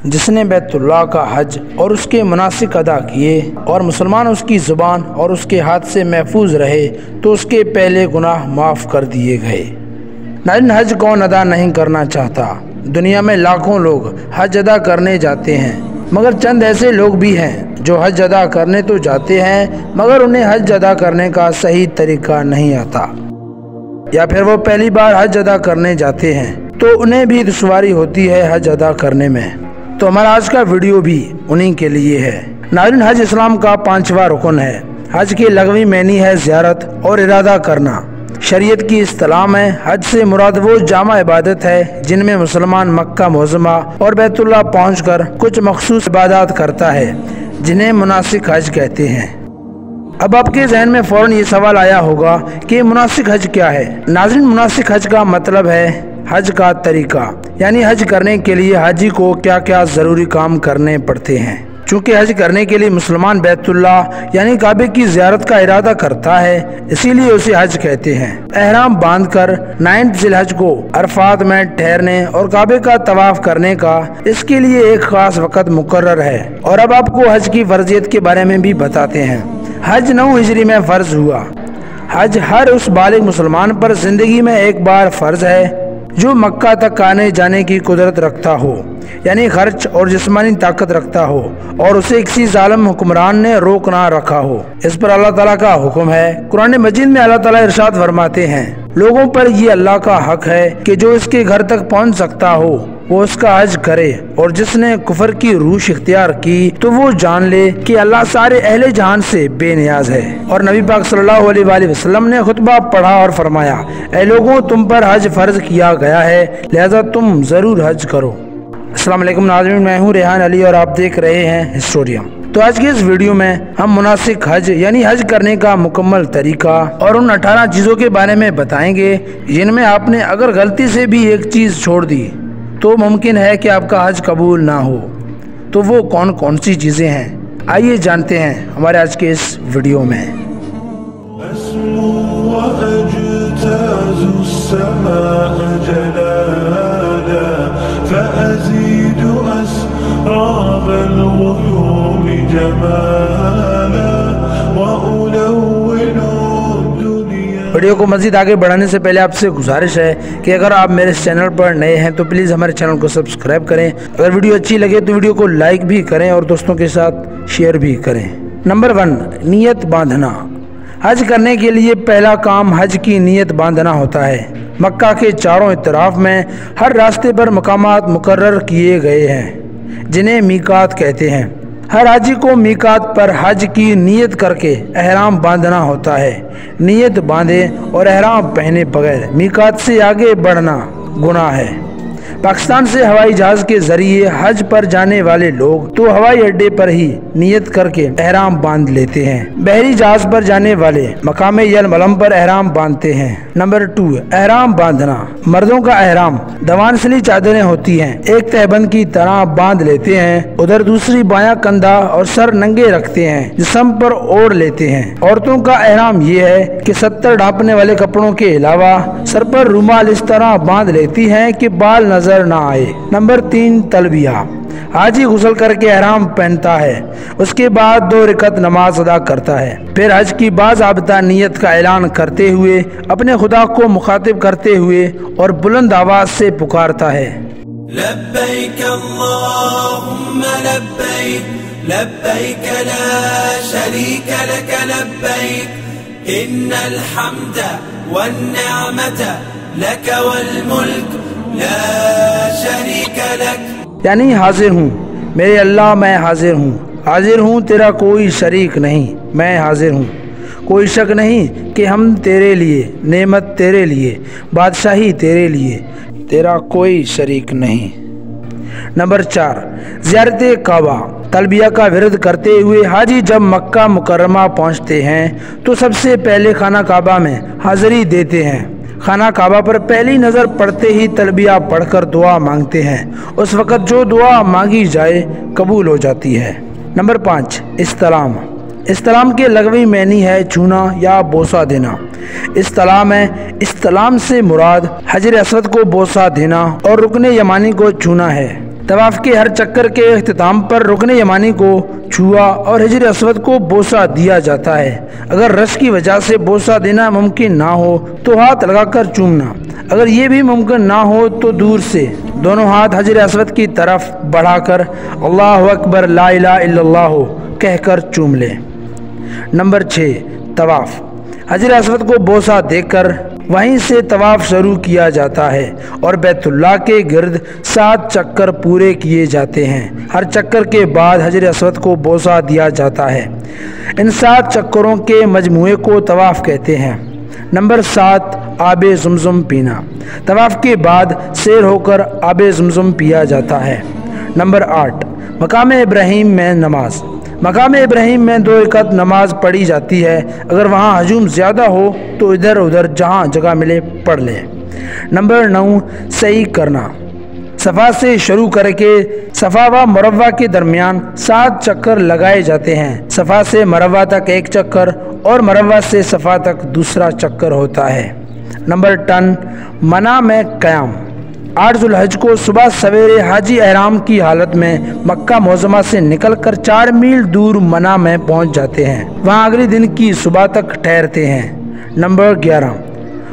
جس نے بیت اللہ کا حج اور اس کے مناسک ادا کیے اور مسلمان اس کی زبان اور اس کے ہاتھ سے محفوظ رہے تو اس کے پہلے گناہ معاف کر دیے گئے۔ لیکن حج کون ادا نہیں کرنا چاہتا؟ دنیا میں لاکھوں لوگ حج ادا کرنے جاتے ہیں، مگر چند ایسے لوگ بھی ہیں جو حج ادا کرنے تو جاتے ہیں مگر انہیں حج ادا کرنے کا صحیح طریقہ نہیں آتا، یا پھر وہ پہلی بار حج ادا کرنے جاتے ہیں تو انہیں بھی دشواری ہوتی ہے حج ادا کرنے میں۔ تو ہمارا آج کا ویڈیو بھی انہی کے لیے ہے۔ ناظرین، حج اسلام کا 5واں رکن ہے۔ حج کی لغوی معنی ہے زیارت اور ارادہ کرنا۔ شریعت کی اصطلاح میں حج سے مراد وہ جامع عبادت ہے جن میں مسلمان مکہ معظمہ اور بیت اللہ پہنچ کر کچھ مخصوص عبادات کرتا ہے جنہیں مناسک حج کہتے ہیں۔ اب آپ کے ذہن میں فوراً یہ سوال آیا ہوگا کہ مناسک حج کیا ہے؟ ناظرین، مناسک حج کا مطلب ہے حج کا طریقہ، یعنی حج کرنے کے لیے حاجی کو کیا کیا ضروری کام کرنے پڑتے ہیں۔ چونکہ حج کرنے کے لیے مسلمان بیت اللہ یعنی کعبے کی زیارت کا ارادہ کرتا ہے، اسی لیے اسے حج کہتے ہیں۔ احرام باندھ کر 9 ذی الحج کو عرفات میں ٹھہرنے اور کعبے کا طواف کرنے کا اس کے لیے ایک خاص وقت مقرر ہے۔ اور اب آپ کو حج کی فرضیت کے بارے میں بھی بتاتے ہیں۔ حج 9 ہجری میں فرض ہوا۔ حج ہر اس بالغ مسلمان پر زندگی میں ایک بار فرض ہے جو مکہ تک آنے جانے کی قدرت رکھتا ہو، یعنی خرچ اور جسمانی طاقت رکھتا ہو اور اسے کسی ظالم حکمران نے روک نہ رکھا ہو۔ اس پر اللہ تعالیٰ کا حکم ہے۔ قرآن مجید میں اللہ تعالیٰ ارشاد فرماتے ہیں، لوگوں پر یہ اللہ کا حق ہے کہ جو اس کے گھر تک پہنچ سکتا ہو وہ اس کا حج کرے، اور جس نے کفر کی روش اختیار کی تو وہ جان لے کہ اللہ سارے اہل جہان سے بے نیاز ہے۔ اور نبی پاک صلی اللہ علیہ وآلہ وسلم نے خطبہ پڑھا اور فرمایا، اے لوگوں، تم پر حج فرض کیا گیا ہے، لہذا تم ضرور حج کرو۔ السلام علیکم ناظرین، میں ہوں ریحان علی اور آپ دیکھ رہے ہیں ہسٹوریم۔ تو آج کے اس ویڈیو میں ہم مناسک حج یعنی حج کرنے کا مکمل طریقہ اور ان 18 چیزوں کے بارے میں بتائیں گے جن میں آپ نے اگر غلطی سے بھی ایک چیز چھوڑ دی تو ممکن ہے کہ آپ کا حج قبول نہ ہو۔ تو وہ کون کون سی چیزیں ہیں، آئیے جانتے ہیں ہمارے آج کے اس ویڈیو میں۔ ویڈیو کو مزید آگے بڑھانے سے پہلے آپ سے گزارش ہے کہ اگر آپ میرے اس چینل پر نئے ہیں تو پلیز ہمارے چینل کو سبسکرائب کریں۔ اگر ویڈیو اچھی لگے تو ویڈیو کو لائک بھی کریں اور دوستوں کے ساتھ شیئر بھی کریں۔ نمبر 1، نیت باندھنا۔ حج کرنے کے لیے پہلا کام حج کی نیت باندھنا ہوتا ہے۔ مکہ کے چاروں اطراف میں ہر راستے پر مقامات مقرر کیے گئے ہیں جنہیں میقات کہتے ہیں۔ ہر حاجی کو میقات پر حج کی نیت کر کے احرام باندھنا ہوتا ہے۔ نیت باندھے اور احرام پہنے بغیر میقات سے آگے بڑھنا گناہ ہے۔ پاکستان سے ہوائی جہاز کے ذریعے حج پر جانے والے لوگ تو ہوائی اڈے پر ہی نیت کر کے احرام باندھ لیتے ہیں۔ بحری جہاز پر جانے والے مقام یلملم پر احرام باندھتے ہیں۔ نمبر 2، احرام باندھنا۔ مردوں کا احرام دوانسلی چادریں ہوتی ہیں، ایک تہبند کی طرح باندھ لیتے ہیں، ادھر دوسری بایاں کندھا اور سر ننگے رکھتے ہیں، جسم پر اوڑھ لیتے ہیں۔ عورتوں کا احرام یہ ہے کہ 70 ڈھانپنے والے کپڑوں کے علاوہ سر پر رومال اس طرح باندھ لیتی ہیں کہ بال نظر نہ آئے۔ نمبر 3، تلبیہ۔ حاجی غسل کر کے احرام پہنتا ہے، اس کے بعد 2 رکعت نماز ادا کرتا ہے، پھر حج کی باضابطہ نیت کا اعلان کرتے ہوئے اپنے خدا کو مخاطب کرتے ہوئے اور بلند آواز سے پکارتا ہے، لبیک اللہم لبیک لبیک لا شریک لک لبیک ان الحمد والنعمت لک والملک لا شریک لک، یعنی حاضر ہوں میرے اللہ، میں حاضر ہوں، حاضر ہوں تیرا کوئی شریک نہیں، میں حاضر ہوں، کوئی شک نہیں کہ ہم تیرے لیے، نعمت تیرے لیے، بادشاہی تیرے لیے، تیرا کوئی شریک نہیں۔ نمبر 4، زیارت کعبہ۔ تلبیہ کا ورد کرتے ہوئے حاجی جب مکہ مکرمہ پہنچتے ہیں تو سب سے پہلے خانہ کعبہ میں حاضری دیتے ہیں۔ خانہ کعبہ پر پہلی نظر پڑتے ہی تلبیہ پڑھ کر دعا مانگتے ہیں، اس وقت جو دعا مانگی جائے قبول ہو جاتی ہے۔ نمبر 5، استلام۔ استلام کے لغوی معنی ہے چھونا یا بوسہ دینا۔ استلام ہے، استلام سے مراد حجر اسود کو بوسہ دینا اور رکن یمانی کو چھونا ہے۔ طواف کے ہر چکر کے اختتام پر رکن یمانی کو چھوا اور حجر اسود کو بوسہ دیا جاتا ہے۔ اگر رش کی وجہ سے بوسہ دینا ممکن نہ ہو تو ہاتھ لگا کر چومنا، اگر یہ بھی ممکن نہ ہو تو دور سے دونوں ہاتھ حجر اسود کی طرف بڑھا کر اللہ اکبر لا الہ الا اللہ کہہ کر چوم لے۔ نمبر 6، طواف۔ حجر اسود کو بوسہ دے کر وہیں سے طواف شروع کیا جاتا ہے اور بیت اللہ کے گرد 7 چکر پورے کیے جاتے ہیں۔ ہر چکر کے بعد حجر اسود کو بوسہ دیا جاتا ہے۔ ان 7 چکروں کے مجموعے کو طواف کہتے ہیں۔ نمبر 7، آب زمزم پینا۔ طواف کے بعد سیر ہو کر آب زمزم پیا جاتا ہے۔ نمبر 8، مقام ابراہیم میں نماز۔ مقام ابراہیم میں 2 رکعت نماز پڑھی جاتی ہے۔ اگر وہاں ہجوم زیادہ ہو تو ادھر ادھر جہاں جگہ ملے پڑھ لیں۔ نمبر 9، سعی کرنا۔ صفا سے شروع کر کے صفا و مروہ کے درمیان 7 چکر لگائے جاتے ہیں۔ صفا سے مروہ تک 1 چکر اور مروہ سے صفا تک دوسرا چکر ہوتا ہے۔ نمبر 10، منی میں قیام۔ 8 ذو الحج کو صبح سویرے حاجی احرام کی حالت میں مکہ معظمہ سے نکل کر 4 میل دور منی میں پہنچ جاتے ہیں۔ وہاں اگلے دن کی صبح تک ٹھہرتے ہیں۔ نمبر 11،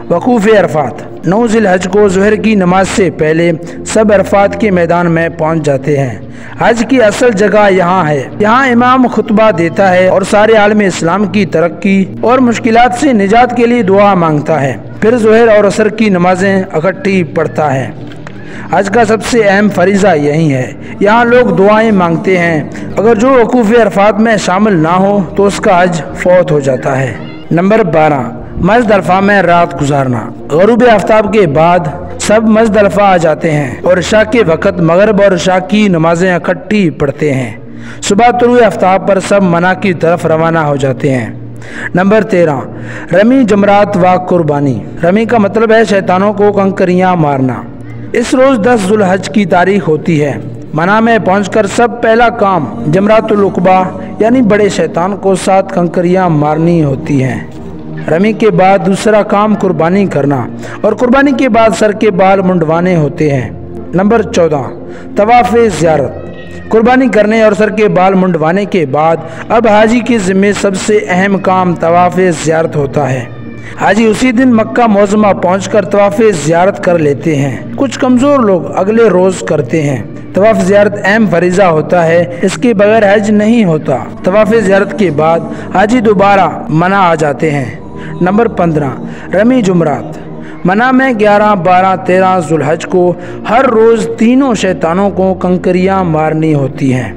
وقوف عرفات۔ 9 ذی الحج کو ظہر کی نماز سے پہلے سب عرفات کے میدان میں پہنچ جاتے ہیں۔ حج کی اصل جگہ یہاں ہے۔ یہاں امام خطبہ دیتا ہے اور سارے عالم اسلام کی ترقی اور مشکلات سے نجات کے لیے دعا مانگتا ہے۔ پھر ظہر اور عصر کی نمازیں اکٹھی پڑھتا ہے۔ حج کا سب سے اہم فریضہ یہی ہے۔ یہاں لوگ دعائیں مانگتے ہیں۔ اگر جو وقوف عرفات میں شامل نہ ہو تو اس کا حج فوت ہو جاتا ہے۔ نمبر 12، مزدلفہ میں رات گزارنا۔ غروب آفتاب کے بعد سب مزدلفہ آ جاتے ہیں اور عشاء کے وقت مغرب اور عشاء کی نمازیں اکٹھی پڑھتے ہیں۔ صبح طلوع آفتاب پر سب منی کی طرف روانہ ہو جاتے ہیں۔ نمبر 13، رمی جمرات و قربانی۔ رمی کا مطلب ہے شیطانوں کو کنکریاں مارنا۔ اس روز 10 ذو الحج کی تاریخ ہوتی ہے۔ منی میں پہنچ کر سب پہلا کام جمرات العقبہ یعنی بڑے شیطان کو 7 کنکریاں مارنی ہوتی ہیں۔ رمی کے بعد دوسرا کام قربانی کرنا اور قربانی کے بعد سر کے بال منڈوانے ہوتے ہیں۔ نمبر 14، طواف زیارت۔ قربانی کرنے اور سر کے بال منڈوانے کے بعد اب حاجی کے ذمے سب سے اہم کام طواف زیارت ہوتا ہے۔ حاجی اسی دن مکہ معظمہ پہنچ کر طواف زیارت کر لیتے ہیں۔ کچھ کمزور لوگ اگلے روز کرتے ہیں۔ طواف زیارت اہم فریضہ ہوتا ہے، اس کے بغیر حج نہیں ہوتا۔ طواف زیارت کے بعد حاجی دوبارہ منی آ جاتے ہیں۔ نمبر 15، رمی جمرات۔ منی میں 11، 12، 13 ذو الحج کو ہر روز تینوں شیطانوں کو کنکریاں مارنی ہوتی ہیں۔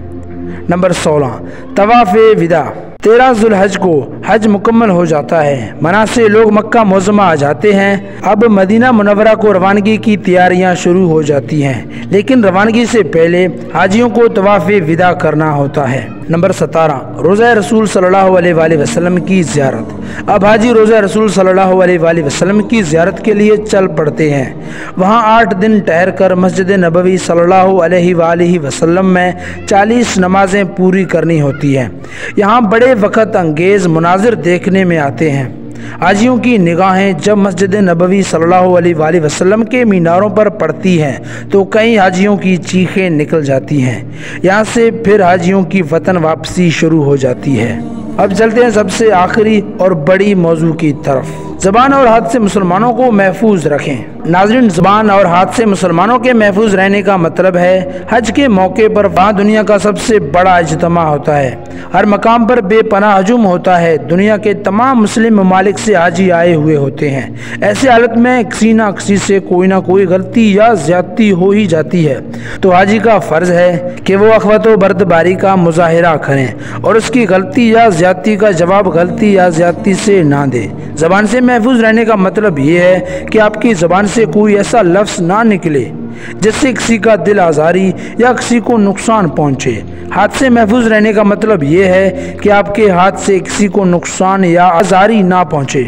نمبر 16، طواف وداع۔ 13 ذو الحج کو حج مکمل ہو جاتا ہے۔ منی سے لوگ مکہ معظمہ آ جاتے ہیں۔ اب مدینہ منورہ کو روانگی کی تیاریاں شروع ہو جاتی ہیں، لیکن روانگی سے پہلے حاجیوں کو طواف وداع کرنا ہوتا ہے۔ نمبر 17، روضہ رسول صلی اللہ علیہ وآلہ وسلم کی زیارت۔ اب حاجی روضہ رسول صلی اللہ علیہ وآلہ وسلم کی زیارت کے لیے چل پڑتے ہیں۔ وہاں 8 دن ٹھہر کر مسجد نبوی صلی اللہ علیہ وآلہ وسلم میں 40 نمازیں پوری کرنی ہوتی ہیں۔ یہاں بڑے وقت انگیز مناظر دیکھنے میں آتے ہیں۔ حاجیوں کی نگاہیں جب مسجد نبوی صلی اللہ علیہ وآلہ وسلم کے میناروں پر پڑتی ہیں تو کئی حاجیوں کی چیخیں نکل جاتی ہیں۔ یہاں سے پھر حاجیوں کی وطن واپسی شروع ہو جاتی ہے۔ اب چلتے ہیں سب سے آخری اور بڑی موضوع کی طرف۔ زبان اور ہاتھ سے مسلمانوں کو محفوظ رکھیں۔ ناظرین، زبان اور ہاتھ سے مسلمانوں کے محفوظ رہنے کا مطلب ہے حج کے موقع پر وہاں دنیا کا سب سے بڑا اجتماع ہوتا ہے۔ ہر مقام پر بے پناہ ہجوم ہوتا ہے۔ دنیا کے تمام مسلم ممالک سے حاجی آئے ہوئے ہوتے ہیں۔ ایسے حالت میں کسی نہ کسی سے کوئی نہ کوئی غلطی یا زیادتی ہو ہی جاتی ہے، تو حاجی کا فرض ہے کہ وہ اخوت و بردباری کا مظاہرہ کریں اور اس کی غلطی یا زیادتی کا جواب غلطی یا زیادتی سے نہ دے۔ زبان سے محفوظ رہنے کا مطلب یہ ہے کہ آپ کی زبان سے کوئی ایسا لفظ نہ نکلے جس سے کسی کا دل آزاری یا کسی کو نقصان پہنچے۔ ہاتھ سے محفوظ رہنے کا مطلب یہ ہے کہ آپ کے ہاتھ سے کسی کو نقصان یا آزاری نہ پہنچے۔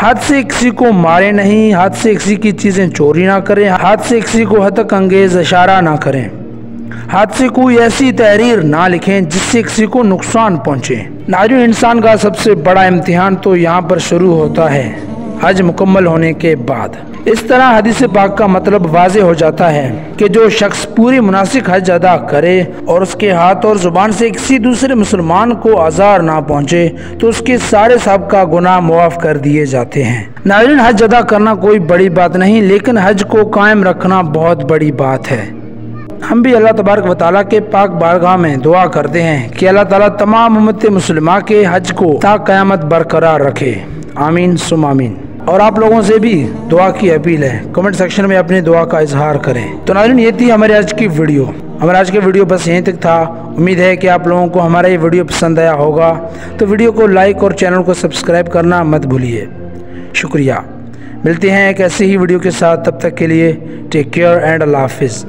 ہاتھ سے کسی کو مارے نہیں، ہاتھ سے کسی کی چیزیں چوری نہ کریں، ہاتھ سے کسی کو ہتک انگیز اشارہ نہ کریں، ہاتھ سے کوئی ایسی تحریر نہ لکھیں جس سے کسی کو نقصان پہنچے۔ ناظرین، انسان کا سب سے بڑا امتحان تو یہاں پر شروع ہوتا ہے۔ حج مکمل ہونے کے بعد۔ اس طرح حدیث پاک کا مطلب واضح ہو جاتا ہے کہ جو شخص پوری مناسک حج ادا کرے اور اس کے ہاتھ اور زبان سے کسی دوسرے مسلمان کو آزار نہ پہنچے تو اس کے سارے سابقہ گناہ معاف کر دیے جاتے ہیں۔ ناظرین، حج ادا کرنا کوئی بڑی بات نہیں، لیکن حج کو قائم رکھنا بہت بڑی بات ہے۔ ہم بھی اللہ تبارک و تعالیٰ کے پاک بارگاہ میں دعا کرتے ہیں کہ اللہ تعالیٰ تمام امت مسلمہ کے حج کو تا قیامت برقرار رکھے، آمین ثم آمین۔ اور آپ لوگوں سے بھی دعا کی اپیل ہے، کمنٹ سیکشن میں اپنی دعا کا اظہار کریں۔ تو ناظرین، یہ تھی ہمارے آج کی ویڈیو۔ ہمارا آج کا ویڈیو بس یہیں تک تھا۔ امید ہے کہ آپ لوگوں کو ہمارا یہ ویڈیو پسند آیا ہوگا، تو ویڈیو کو لائک اور چینل کو سبسکرائب کرنا مت بھولیے۔ شکریہ۔ ملتے ہیں ایک ایسی ہی ویڈیو کے ساتھ، تب تک کے لیے ٹیک کیئر اینڈ اللہ حافظ۔